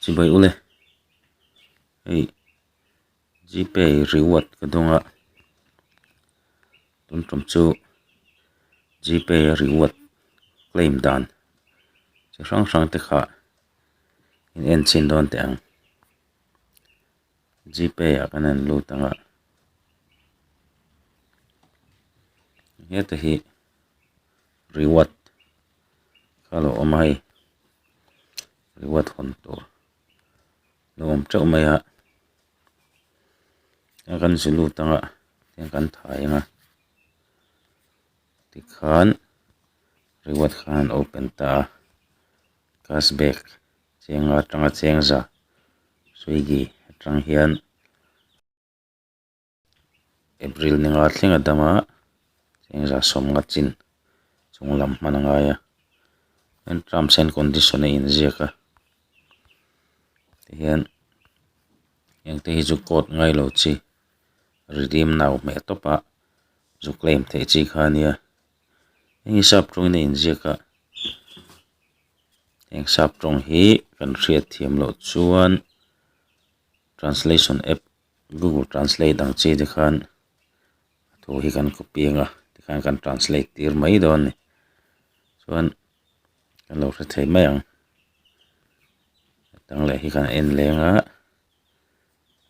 Chibai ule hei GPay reward kadonga tun chu GPay reward claim dan chi rang te kha in en chin don te ang GPay a kanan lu tanga heta hi reward khalo omai reward hon tur lom chau mai ha kan zulu tanga ten kan thai nga ti khan reward khan open ta cashback chenga tanga chengza Swiggy tang hian April ninga thlenga dama chengza somnga chin chunglam mananga ya en terms and condition in zeka hian yang te hi chu code ngai lo chi redeem now me topa zu claim the chi khania eng sap trong ne in zeka eng sap trong hi kan hriat thiam lo chuan translation app Google Translate dang chi de khan thu hi kan copy nga ti khan kan translate tir mai don ni chuan kan lo hre thei mai ang tang le hi kan en lenga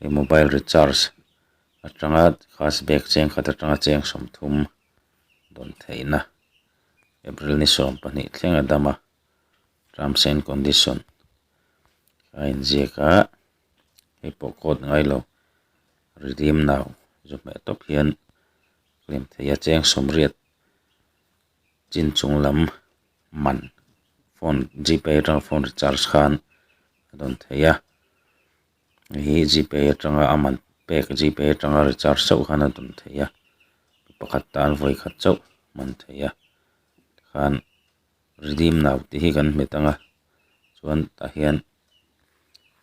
e mobile recharge atanga cashback cheng khata tanga cheng som thum don theina April ni som pani thlenga dama terms and condition kain zeka e pokot ngai lo redeem now zo me top hian claim theia cheng som riat chin chunglam man phone GPay tang phone recharge khan don theia hi GPay tanga aman pek GPay tanga recharge sau khana don theia pakhat tan voi khat chau man theia khan redeem now ti hi kan metanga chuan ta hian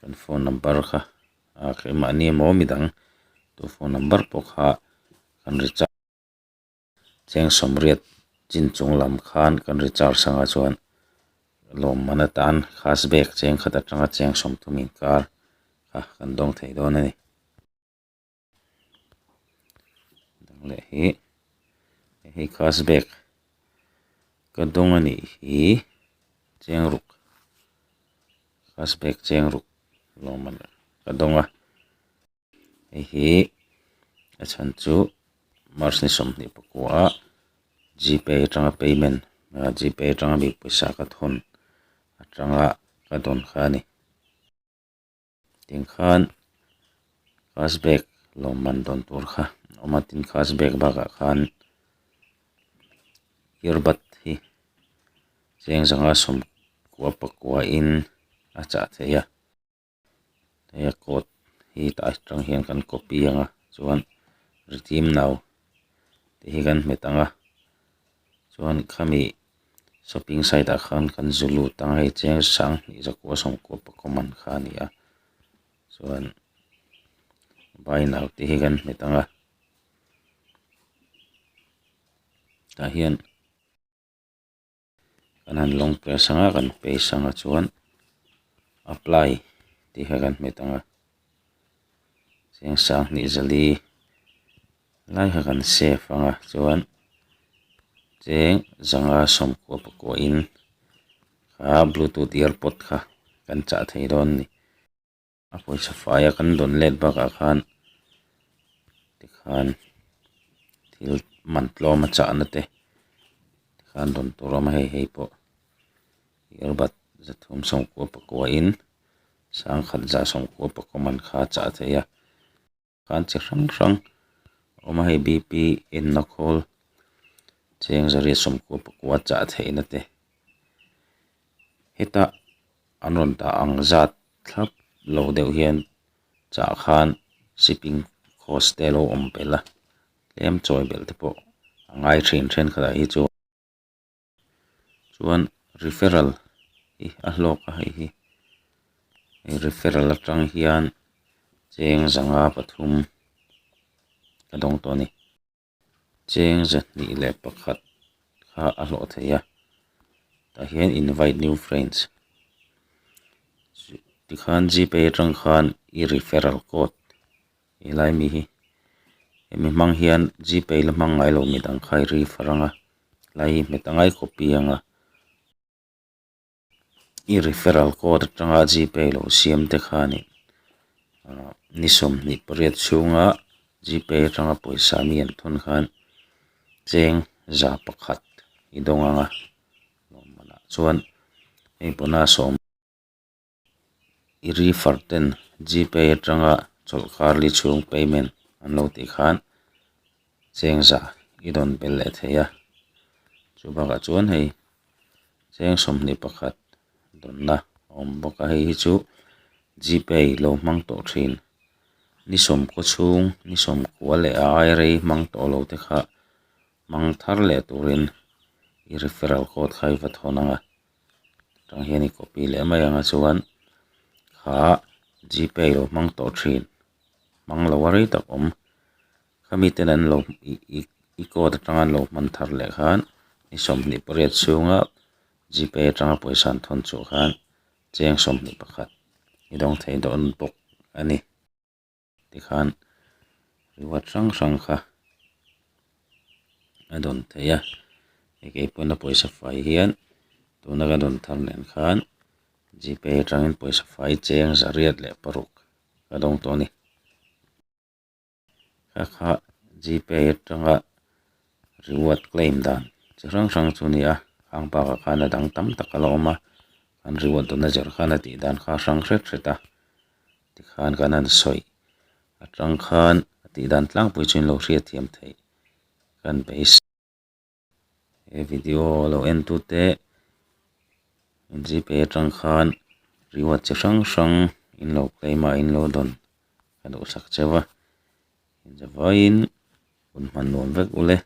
kan phone number kha a khema ni mo midang tu phone number pokha kan recharge cheng somriat chin chunglam khan kan recharge sanga chuan lom manatan cashback cheng khata tanga cheng som thumin kar kan dong thei don ani dang le hi cashback ka dong ani hi cheng ruk cashback cheng ruk lom man ka donga hi achan chu mars ni som ni pakua GPay tanga payment GPay tanga bi paisa ka thon atanga ka don khani ting khan cashback lomman don tur kha omatin cashback baga khan earbuds hi cheng zanga som kwa pakwa in acha theya theya code hi ta tang hian kan copy anga chuan redeem now te hi kan metanga chuan khami shopping site a khan kan zulu tang hei cheng sang ni zakwa som ko pakoman khania chuan buy now te hi kan metanga ta hian kanan long press anga kan pay sanga chuan apply ti hi kan metanga cheng sang ni zali lai ha kan save anga chuan cheng zanga som ko pakwa in kha bluetooth earpod kha kan cha thei don ni a poisa faya kan don let baka khan ti khan thil man tloma cha na te khan don turama hei po earbud zathum som ko pakwa in sang khat za som ko pakoman kha cha theya khan chi rang oma hei BP in na call cheng zari som ko pakwa cha theina te heta anon ta ang zat thlap lo deuh hian cha khan shipping cost te lo om pela lem choi bel te po angai thin khada hi chu chuan referral hi a hlok a hi referral atang hian cheng zanga pathum kadong to ni cheng zat ni le pakhat kha a hlo theya ta hian invite new friends tikhan GPay atang khan i referral code ilai mi hi emi mang hian GPay la mang ngai lo mi dang khai referanga lai metangai copy anga i referral code atanga GPay lo siam te khani nisom ni pariat chunga GPay atanga poisa mi an thon khan cheng za pakhat idonganga mana chuan ei pona som i referten GPay atanga cholkar li chung payment an lo ti khan cheng za idon bel le theya chubaga chuan hei cheng som ni pakhat donna om boka hei chu GPay lo mang to thin nisom ko chung nisom kwa le ai rei mang to lo te kha mang thar le turin i referral code khai va thonanga tang hian i copy le mai anga chuan kha GPay lo mang to thin mang lo rei tak om khami ten an lo i code tangan lo man thar le khan nisom ni pariat chunga GPay atanga poisa an thon chu khan cheng som ni pakhat idong thei don bok ani tikhan riwat sang kha adon theya ekei pona poisa fai hian tuna ka don thar len khan GPay atangin poisa fai cheng zariat le paruk kadong toni kha GPay atanga reward claim dan chirang chu ni a ang pa ka khana dang tam takaloma kan reward na jar khana ti dan kha sang hret ti khan kanan soi atang khan ti dan tlang pui chin lo hriat thiam thei kan base e video lo en tu te GPay atang khan reward chirang in lo claim in lo don kan usak chewa in javain un man nom vek ule